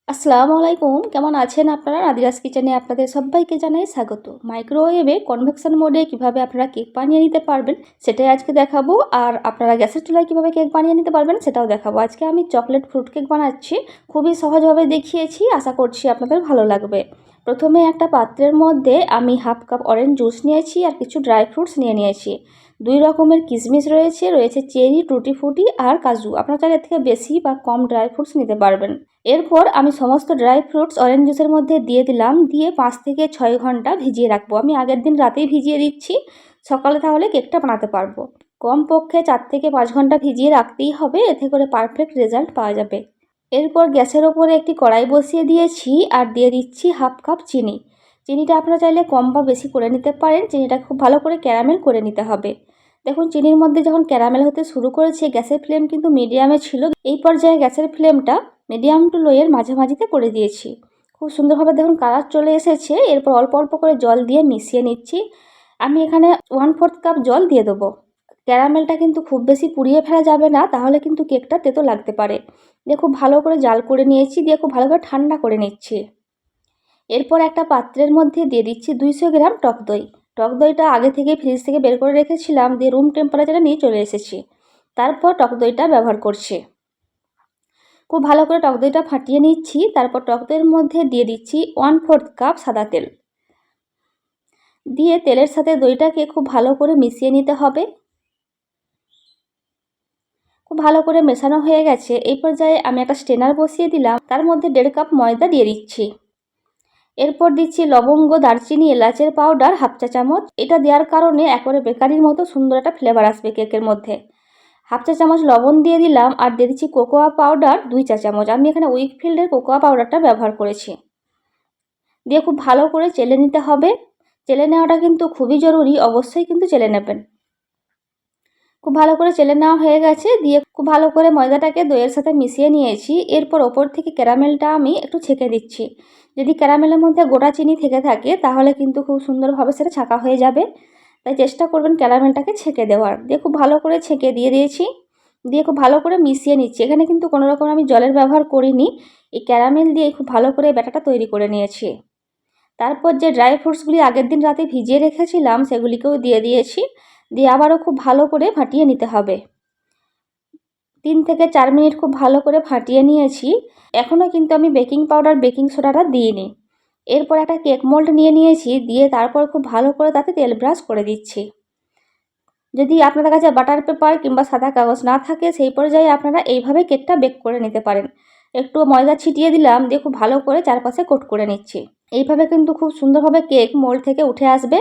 আসসালামু আলাইকুম, কেমন আছেন আপনারা? নাদিরাস কিচেনে আপনাদের সবাইকে জানাই স্বাগত। মাইক্রোওয়েভে কনভেকশন মোডে কিভাবে আপনারা কেক বানিয়ে নিতে পারবেন সেটাই আজকে দেখাবো। আর আপনারা গ্যাসের চুলায় কিভাবে কেক বানিয়ে নিতে পারবেন সেটাও দেখাবো। আজকে আমি চকলেট ফ্রুট কেক বানাচ্ছি, খুবই সহজভাবে দেখিয়েছি, আশা করছি আপনাদের ভালো লাগবে। প্রথমে একটা পাত্রের মধ্যে আমি হাফ কাপ অরেঞ্জ জুস নিয়েছি আর কিছু ড্রাই ফ্রুটস নিয়েছি। দুই রকমের কিশমিশ রয়েছে চেরি, টুটি ফুটি আর কাজু। আপনারা চাইলে এর থেকে বেশি বা কম ড্রাই ফ্রুটস নিতে পারবেন। এরপর আমি সমস্ত ড্রাই ফ্রুটস অরেঞ্জ জুসের মধ্যে দিয়ে দিলাম, দিয়ে 5 থেকে 6 ঘন্টা ভিজিয়ে রাখবো। আমি আগের দিন রাতেই ভিজিয়ে দিচ্ছি, সকালে তাহলে কেকটা বানাতে পারবো। কমপক্ষে 4 থেকে 5 ঘন্টা ভিজিয়ে রাখতেই হবে, এতে করে পারফেক্ট রেজাল্ট পাওয়া যাবে। এরপর গ্যাসের ওপরে একটি কড়াই বসিয়ে দিয়েছি আর দিয়ে দিচ্ছি হাফ কাপ চিনি। চিনিটা আপনারা চাইলে কম বা বেশি করে নিতে পারেন। চিনিটা খুব ভালো করে ক্যারামেল করে নিতে হবে। দেখুন, চিনির মধ্যে যখন ক্যারামেল হতে শুরু করেছে, গ্যাসের ফ্লেম কিন্তু মিডিয়ামে ছিল। এই পর্যায়ে গ্যাসের ফ্লেমটা মিডিয়াম টু লো এর মাঝামাঝিতে করে দিয়েছি। খুব সুন্দরভাবে দেখুন কালার চলে এসেছে। এরপর অল্প অল্প করে জল দিয়ে মিশিয়ে নিচ্ছি। আমি এখানে 1/4 কাপ জল দিয়ে দেবো। ক্যারামেলটা কিন্তু খুব বেশি পুড়িয়ে ফেলা যাবে না, তাহলে কিন্তু কেকটা তেতো লাগতে পারে। দিয়ে খুব ভালো করে জাল করে নিয়েছি, দিয়ে খুব ভালো করে ঠান্ডা করে নিচ্ছি। এরপর একটা পাত্রের মধ্যে দিয়ে দিচ্ছি 200 গ্রাম টক দই। টক দইটা আগে থেকে ফ্রিজ থেকে বের করে রেখেছিলাম, দিয়ে রুম টেম্পারেচারে নিয়ে চলে এসেছি। তারপর টক দইটা ব্যবহার করছি। খুব ভালো করে টক দইটা ফাটিয়ে নিচ্ছি। তারপর টক দইয়ের মধ্যে দিয়ে দিচ্ছি 1/4 কাপ সাদা তেল। দিয়ে তেলের সাথে দইটাকে খুব ভালো করে মিশিয়ে নিতে হবে। খুব ভালো করে মেশানো হয়ে গেছে। এই পর্যায়ে আমি একটা স্ট্রেনার বসিয়ে দিলাম, তার মধ্যে 1.5 কাপ ময়দা দিয়ে দিচ্ছি। এরপর দিচ্ছি লবঙ্গ, দারচিনি, এলাচের পাউডার হাফ চা চামচ। এটা দেওয়ার কারণে একেবারে বেকারির মতো সুন্দর একটা ফ্লেভার আসবে কেকের মধ্যে। হাফ চা চামচ লবণ দিয়ে দিলাম আর দিয়ে দিচ্ছি কোকোয়া পাউডার 2 চা চামচ। আমি এখানে উইকফিল্ডের কোকোয়া পাউডারটা ব্যবহার করেছি। দিয়ে খুব ভালো করে চেলে নিতে হবে। চেলে নেওয়াটা কিন্তু খুবই জরুরি, অবশ্যই কিন্তু চেলে নেবেন। খুব ভালো করে চেলে নেওয়া হয়ে গেছে। দিয়ে খুব ভালো করে ময়দাটাকে দইয়ের সাথে মিশিয়ে নিয়েছি। এরপর ওপর থেকে ক্যারামেলটা আমি একটু ছেঁকে দিচ্ছি। যদি ক্যারামেলের মধ্যে গোটা চিনি থেকে থাকে তাহলে কিন্তু খুব সুন্দরভাবে সেটা ছাঁকা হয়ে যাবে, তাই চেষ্টা করবেন ক্যারামেলটাকে ছেঁকে দেওয়ার। দিয়ে খুব ভালো করে ছেঁকে দিয়ে দিয়েছি। দিয়ে খুব ভালো করে মিশিয়ে নিচ্ছি। এখানে কিন্তু কোনো রকম আমি জলের ব্যবহার করিনি, এই ক্যারামেল দিয়ে খুব ভালো করে ব্যাটারটা তৈরি করে নিয়েছি। তারপর যে ড্রাই ফ্রুটসগুলি আগের দিন রাতে ভিজিয়ে রেখেছিলাম সেগুলিকেও দিয়ে দিয়েছি। দিয়ে আবারও খুব ভালো করে ফাটিয়ে নিতে হবে। 3 থেকে 4 মিনিট খুব ভালো করে ফাটিয়ে নিয়েছি। এখনও কিন্তু আমি বেকিং পাউডার, বেকিং সোডাটা দিইনি। এরপর একটা কেক মোল্ড নিয়েছি, দিয়ে তারপর খুব ভালো করে তাতে তেল ব্রাশ করে দিচ্ছি। যদি আপনাদের কাছে বাটার পেপার কিংবা সাদা কাগজ না থাকে, সেই পর্যায়ে আপনারা এইভাবে কেকটা বেক করে নিতে পারেন। একটু ময়দা ছিটিয়ে দিলাম, দিয়ে খুব ভালো করে চারপাশে কোট করে নিচ্ছি। এইভাবে কিন্তু খুব সুন্দরভাবে কেক মোল্ড থেকে উঠে আসবে।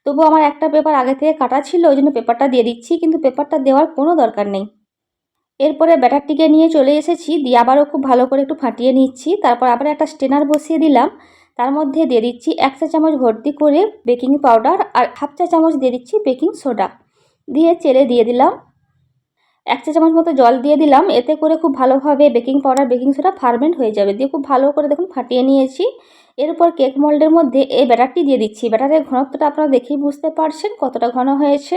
তবু আমার একটা পেপার আগে থেকে কাটা ছিল, ওই জন্য পেপারটা দিয়ে দিচ্ছি, কিন্তু পেপারটা দেওয়ার কোনো দরকার নেই। এরপরে ব্যাটারটিকে নিয়ে চলে এসেছি, দিয়ে আবারও খুব ভালো করে একটু ফাটিয়ে নিচ্ছি। তারপর আবার একটা স্ট্রেনার বসিয়ে দিলাম, তার মধ্যে দিয়ে দিচ্ছি 1 চা চামচ ভর্তি করে বেকিং পাউডার আর হাফ চা চামচ দিয়ে দিচ্ছি বেকিং সোডা। দিয়ে চেলে দিয়ে দিলাম। 1 চা চামচ মতো জল দিয়ে দিলাম, এতে করে খুব ভালোভাবে baking powder, baking soda ferment হয়ে যাবে। দিয়ে খুব ভালো করে দেখুন ফাটিয়ে নিয়েছি। এরপর কেক মোল্ডের মধ্যে এই ব্যাটারটি দিয়ে দিচ্ছি। ব্যাটারের ঘনত্বটা আপনারা দেখেই বুঝতে পারছেন কতটা ঘন হয়েছে।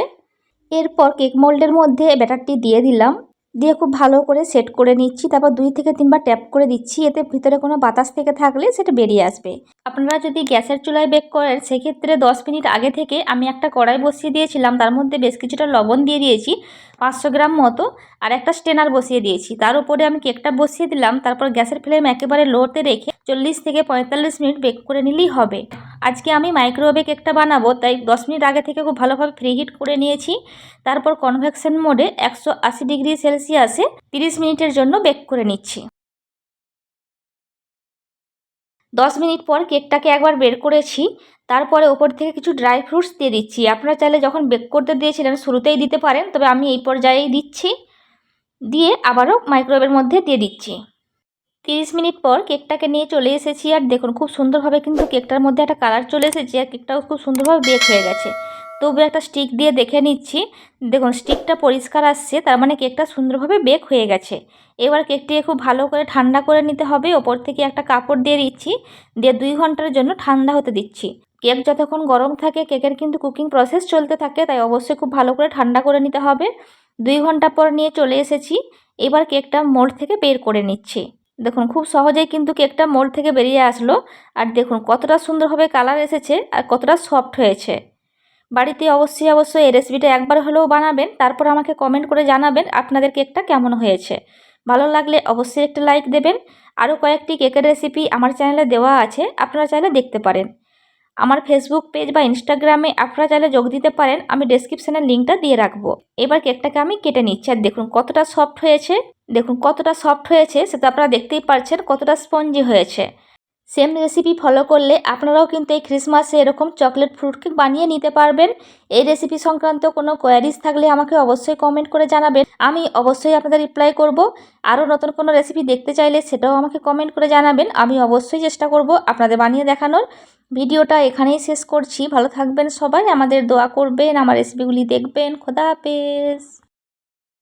এরপর কেক মোল্ডের মধ্যে ব্যাটারটি দিয়ে দিলাম, দিয়ে খুব ভালো করে সেট করে নিচ্ছি। তারপর 2 থেকে 3 বার ট্যাপ করে দিচ্ছি, এতে ভিতরে কোনো বাতাস থেকে থাকলে সেটা বেরিয়ে আসবে। আপনারা যদি গ্যাসের চুলায় বেক করেন সেক্ষেত্রে 10 মিনিট আগে থেকে আমি একটা কড়াই বসিয়ে দিয়েছিলাম, তার মধ্যে বেশ কিছুটা লবণ দিয়ে দিয়েছি 500 গ্রাম মতো, আর একটা স্ট্রেনার বসিয়ে দিয়েছি। তার উপরে আমি কেকটা বসিয়ে দিলাম। তারপর গ্যাসের ফ্লেম একেবারে লোতে রেখে 40 থেকে 45 মিনিট বেক করে নিলেই হবে। আজকে আমি মাইক্রোওয়েভে কেকটা বানাবো, তাই 10 মিনিট আগে থেকে খুব ভালোভাবে প্রিহিট করে নিয়েছি। তারপর কনভেকশন মোডে 180 ডিগ্রি সেলসিয়াসে 30 মিনিটের জন্য বেক করে নিচ্ছি। 10 মিনিট পর কেকটাকে একবার বের করেছি। তারপরে ওপর থেকে কিছু ড্রাই ফ্রুটস দিয়ে দিচ্ছি। আপনারা চাইলে যখন বেক করতে দিয়েছিলেন শুরুতেই দিতে পারেন, তবে আমি এই পর্যায়েই দিচ্ছি। দিয়ে আবারও মাইক্রোওয়েভের মধ্যে দিয়ে দিচ্ছি। 30 মিনিট পর কেকটাকে নিয়ে চলে এসেছি, আর দেখুন খুব সুন্দরভাবে কিন্তু কেকটার মধ্যে একটা কালার চলে এসেছে, আর কেকটাও খুব সুন্দরভাবে বেক হয়ে গেছে। তবু একটা স্টিক দিয়ে দেখে নিচ্ছি। দেখুন স্টিকটা পরিষ্কার আসছে, তার মানে কেকটা সুন্দরভাবে বেক হয়ে গেছে। এবার কেকটিকে খুব ভালো করে ঠান্ডা করে নিতে হবে। ওপর থেকে একটা কাপড় দিয়ে দিচ্ছি, দিয়ে 2 ঘন্টার জন্য ঠান্ডা হতে দিচ্ছি। কেক যতক্ষণ গরম থাকে কেকের কিন্তু কুকিং প্রসেস চলতে থাকে, তাই অবশ্যই খুব ভালো করে ঠান্ডা করে নিতে হবে। 2 ঘন্টা পর নিয়ে চলে এসেছি। এবার কেকটা মোল্ড থেকে বের করে নিচ্ছি। দেখুন খুব সহজেই কিন্তু কেকটা মোল্ড থেকে বেরিয়ে আসলো। আর দেখুন কতটা সুন্দরভাবে কালার এসেছে আর কতটা সফট হয়েছে। বাড়িতে অবশ্যই এই রেসিপিটা একবার হলেও বানাবেন, তারপর আমাকে কমেন্ট করে জানাবেন আপনাদের কেকটা কেমন হয়েছে। ভালো লাগলে অবশ্যই একটা লাইক দেবেন। আরও কয়েকটি কেকের রেসিপি আমার চ্যানেলে দেওয়া আছে, আপনারা চাইলে দেখতে পারেন। আমার ফেসবুক পেজ বা ইনস্টাগ্রামে আপনারা চাইলে যোগ দিতে পারেন, আমি ডেসক্রিপশানে লিঙ্কটা দিয়ে রাখবো। এবার কেকটাকে আমি কেটে নিচ্ছি আর দেখুন কতটা সফট হয়েছে। দেখুন কতটা সফট হয়েছে সেটা আপনারা দেখতেই পাচ্ছেন, কতটা স্পঞ্জি হয়েছে। সেম রেসিপি ফলো করলে আপনারাও কিন্তু এই ক্রিসমাসে এরকম চকলেট ফ্রুট কেক বানিয়ে নিতে পারবেন। এই রেসিপি সংক্রান্ত কোনো কোয়ারিজ থাকলে আমাকে অবশ্যই কমেন্ট করে জানাবেন, আমি অবশ্যই আপনাদের রিপ্লাই করব। আরও নতুন কোনো রেসিপি দেখতে চাইলে সেটাও আমাকে কমেন্ট করে জানাবেন, আমি অবশ্যই চেষ্টা করব আপনাদের বানিয়ে দেখানোর। ভিডিওটা এখানেই শেষ করছি, ভালো থাকবেন সবাই, আমাদের দোয়া করবেন, আমার রেসিপিগুলি দেখবেন। খোদা হাফেজ।